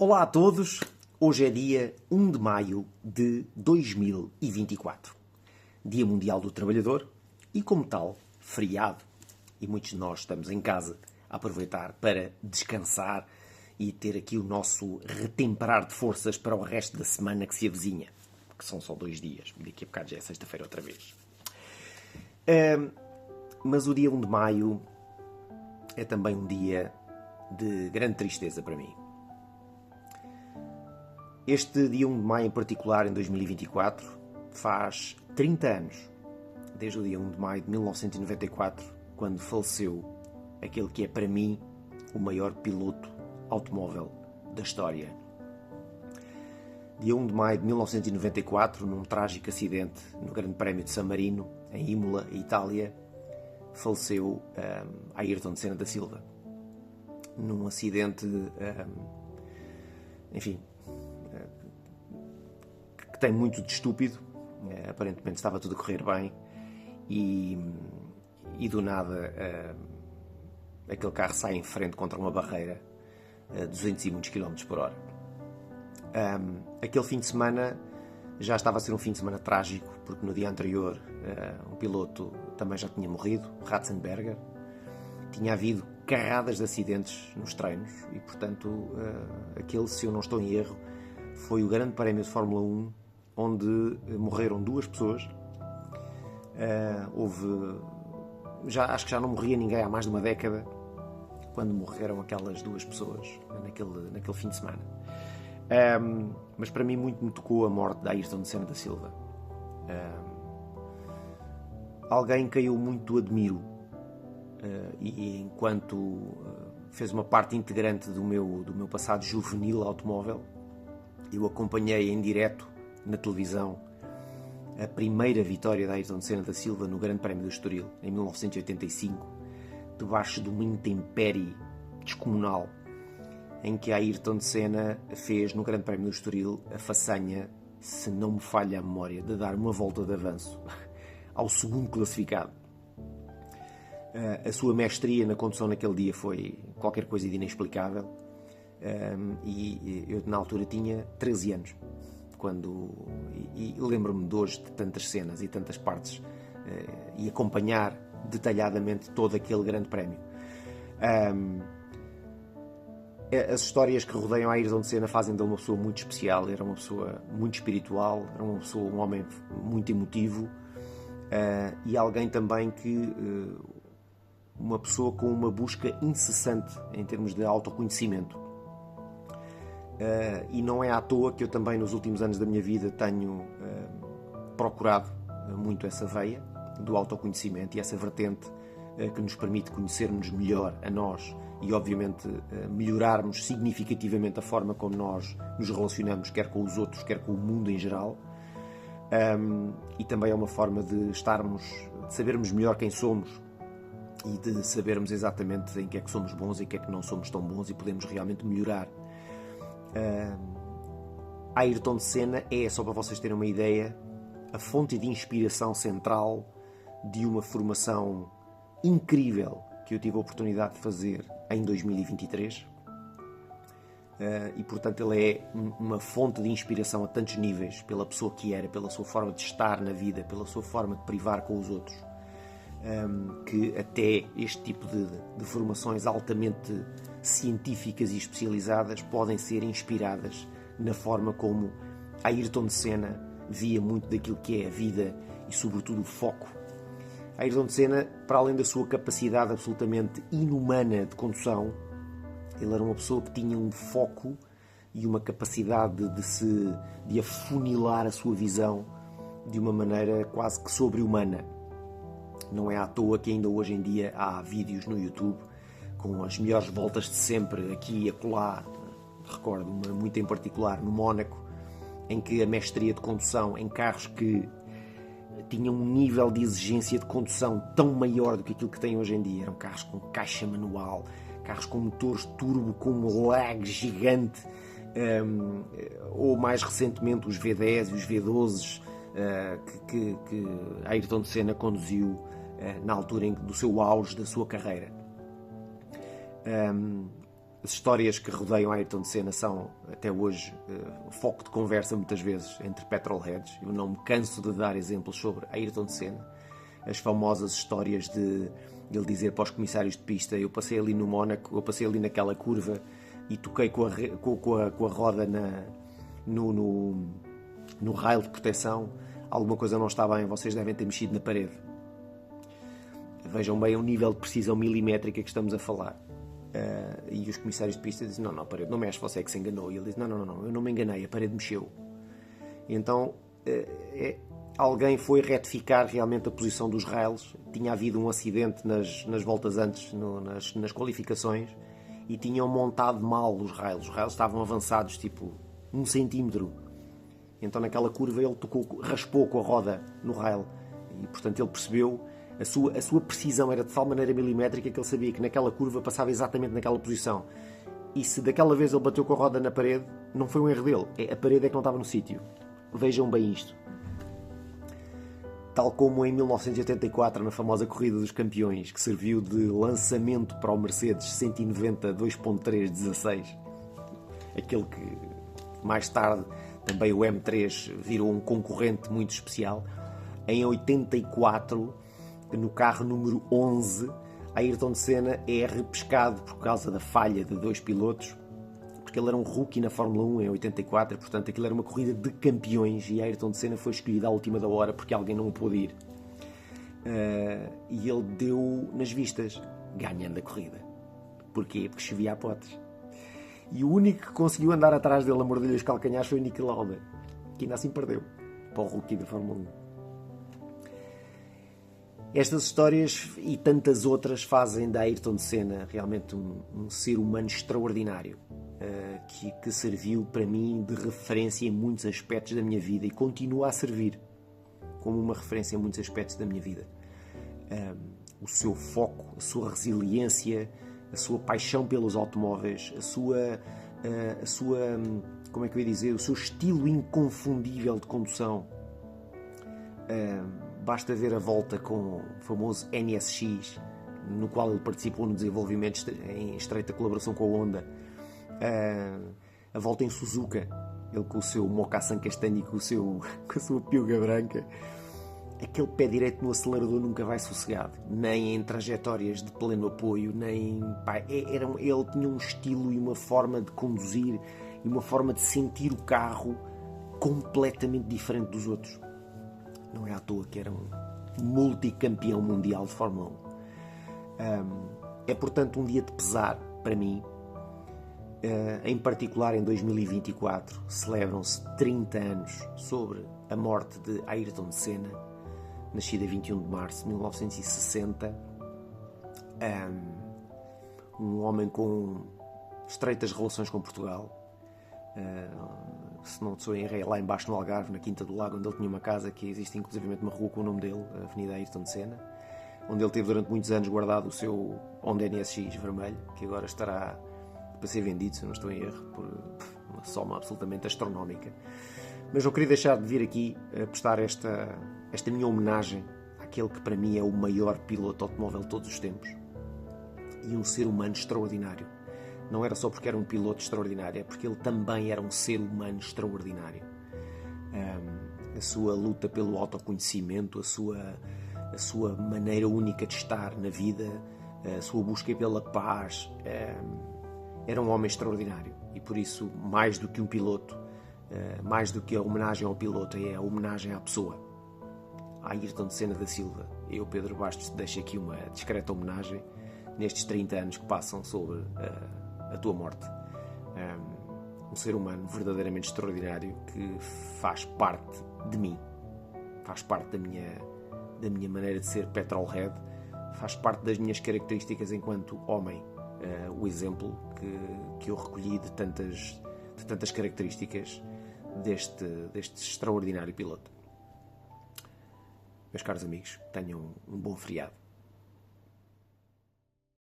Olá a todos, hoje é dia 1 de maio de 2024, Dia Mundial do Trabalhador e, como tal, feriado. E muitos de nós estamos em casa a aproveitar para descansar e ter aqui o nosso retemperar de forças para o resto da semana que se avizinha, que são só 2 dias, daqui a bocado já é sexta-feira outra vez. Mas o dia 1 de maio é também um dia de grande tristeza para mim. Este dia 1 de maio em particular, em 2024, faz 30 anos, desde o dia 1 de maio de 1994, quando faleceu aquele que é para mim o maior piloto automóvel da história. Dia 1 de maio de 1994, num trágico acidente no Grande Prémio de San Marino, em Imola, Itália, faleceu Ayrton Senna da Silva. Num acidente, enfim, que tem muito de estúpido. Aparentemente estava tudo a correr bem e do nada aquele carro sai em frente contra uma barreira a 200 e muitos km por hora. Aquele fim de semana já estava a ser um fim de semana trágico, porque no dia anterior um piloto também já tinha morrido, Ratzenberger. Tinha havido carradas de acidentes nos treinos e, portanto, aquele, se eu não estou em erro, foi o Grande Prémio de Fórmula 1 onde morreram 2 pessoas. Acho que já não morria ninguém há mais de uma década quando morreram aquelas 2 pessoas naquele fim de semana. Mas para mim muito me tocou a morte de Ayrton Senna da Silva. Alguém que eu muito admiro e enquanto fez uma parte integrante do meu passado juvenil automóvel, eu acompanhei em direto na televisão a primeira vitória de Ayrton Senna da Silva no Grande Prémio do Estoril, em 1985, debaixo de uma intempérie descomunal, em que Ayrton Senna fez no Grande Prémio do Estoril a façanha, se não me falha a memória, de dar uma volta de avanço ao segundo classificado. A sua mestria na condução naquele dia foi qualquer coisa de inexplicável, e eu na altura tinha 13 anos e lembro-me de hoje de tantas cenas e tantas partes e acompanhar detalhadamente todo aquele grande prémio. As histórias que rodeiam a Ayrton Senna fazem dele uma pessoa muito especial. Era uma pessoa muito espiritual, era um homem muito emotivo, e alguém também que uma pessoa com uma busca incessante em termos de autoconhecimento. E não é à toa que eu também nos últimos anos da minha vida tenho procurado muito essa veia do autoconhecimento e essa vertente que nos permite conhecermos melhor a nós e obviamente melhorarmos significativamente a forma como nós nos relacionamos, quer com os outros, quer com o mundo em geral. E também é uma forma de sabermos melhor quem somos e de sabermos exatamente em que é que somos bons e em que é que não somos tão bons e podemos realmente melhorar. Ayrton Senna é, só para vocês terem uma ideia, a fonte de inspiração central de uma formação incrível que eu tive a oportunidade de fazer em 2023. E portanto ele é uma fonte de inspiração a tantos níveis, pela pessoa que era, pela sua forma de estar na vida, pela sua forma de privar com os outros, que até este tipo de formações altamente científicas e especializadas podem ser inspiradas na forma como Ayrton Senna via muito daquilo que é a vida e sobretudo o foco. Ayrton Senna, para além da sua capacidade absolutamente inumana de condução, ele era uma pessoa que tinha um foco e uma capacidade de afunilar a sua visão de uma maneira quase que sobre-humana. Não é à toa que ainda hoje em dia há vídeos no YouTube com as melhores voltas de sempre, aqui e acolá. Recordo uma muito em particular no Mónaco, em que a mestria de condução em carros que tinham um nível de exigência de condução tão maior do que aquilo que tem hoje em dia. Eram carros com caixa manual, carros com motores turbo, com um lag gigante, ou mais recentemente os V10 e os V12 que Ayrton Senna conduziu na altura do seu auge da sua carreira. As histórias que rodeiam Ayrton Senna são, até hoje, foco de conversa muitas vezes entre petrolheads. Eu não me canso de dar exemplos sobre Ayrton Senna. As famosas histórias de ele dizer para os comissários de pista: eu passei ali no Mónaco, eu passei ali naquela curva e toquei com a roda no rail de proteção, alguma coisa não está bem, vocês devem ter mexido na parede. Vejam bem o nível de precisão milimétrica que estamos a falar. E os comissários de pista dizem: não, a parede não mexe, você é que se enganou. E ele diz: não, eu não me enganei, a parede mexeu. E então alguém foi retificar realmente a posição dos rails. Tinha havido um acidente nas voltas antes, nas qualificações, e tinham montado mal os rails. Os rails estavam avançados tipo 1 centímetro. Então naquela curva ele raspou com a roda no rail. E portanto ele percebeu, a sua precisão era de tal maneira milimétrica que ele sabia que naquela curva passava exatamente naquela posição. E se daquela vez ele bateu com a roda na parede, não foi um erro dele. A parede é que não estava no sítio. Vejam bem isto. Tal como em 1984, na famosa Corrida dos Campeões, que serviu de lançamento para o Mercedes 190 2.316, aquele que mais tarde também o M3 virou um concorrente muito especial. Em 84, no carro número 11, Ayrton Senna é repescado por causa da falha de 2 pilotos, porque ele era um rookie na Fórmula 1 em 84, portanto aquilo era uma corrida de campeões e Ayrton Senna foi escolhido à última da hora porque alguém não pôde ir. E ele deu nas vistas, ganhando a corrida. Porquê? Porque chovia a potes. E o único que conseguiu andar atrás dele a morder-lhe os calcanhares foi o Niki Lauda, que ainda assim perdeu para o rookie da Fórmula 1. Estas histórias e tantas outras fazem da Ayrton Senna realmente um ser humano extraordinário, que serviu para mim de referência em muitos aspectos da minha vida e continua a servir como uma referência em muitos aspectos da minha vida. O seu foco, a sua resiliência, a sua paixão pelos automóveis, a sua como é que eu ia dizer, o seu estilo inconfundível de condução. Basta ver a volta com o famoso NSX, no qual ele participou no desenvolvimento em estreita colaboração com a Honda. A volta em Suzuka, ele com o seu mocassin castanho e com a sua piuga branca. Aquele pé direito no acelerador nunca vai sossegado, nem em trajetórias de pleno apoio, nem... ele tinha um estilo e uma forma de conduzir e uma forma de sentir o carro completamente diferente dos outros. Não é à toa que era um multicampeão mundial de Fórmula 1. É, portanto, um dia de pesar para mim. Em particular, em 2024, celebram-se 30 anos sobre a morte de Ayrton Senna, nascido a 21 de março de 1960. Um homem com estreitas relações com Portugal. Se não sou em erro, lá embaixo no Algarve, na Quinta do Lago, onde ele tinha uma casa, que existe inclusivamente uma rua com o nome dele, a Avenida Ayrton Senna, onde ele teve durante muitos anos guardado o seu Honda NSX vermelho, que agora estará para ser vendido, se eu não estou em erro, por uma soma absolutamente astronómica. Mas não queria deixar de vir aqui a prestar esta minha homenagem àquele que para mim é o maior piloto automóvel de todos os tempos e um ser humano extraordinário. Não era só porque era um piloto extraordinário, é porque ele também era um ser humano extraordinário. A sua luta pelo autoconhecimento, a sua maneira única de estar na vida, a sua busca pela paz, era um homem extraordinário. E por isso, mais do que um piloto, mais do que a homenagem ao piloto, é a homenagem à pessoa, a Ayrton Senna da Silva. Eu, Pedro Bastos, deixo aqui uma discreta homenagem nestes 30 anos que passam sobre a tua morte. Um ser humano verdadeiramente extraordinário que faz parte de mim, faz parte da minha maneira de ser petrolhead, faz parte das minhas características enquanto homem. O exemplo que eu recolhi de tantas características deste extraordinário piloto. Meus caros amigos, tenham um bom feriado.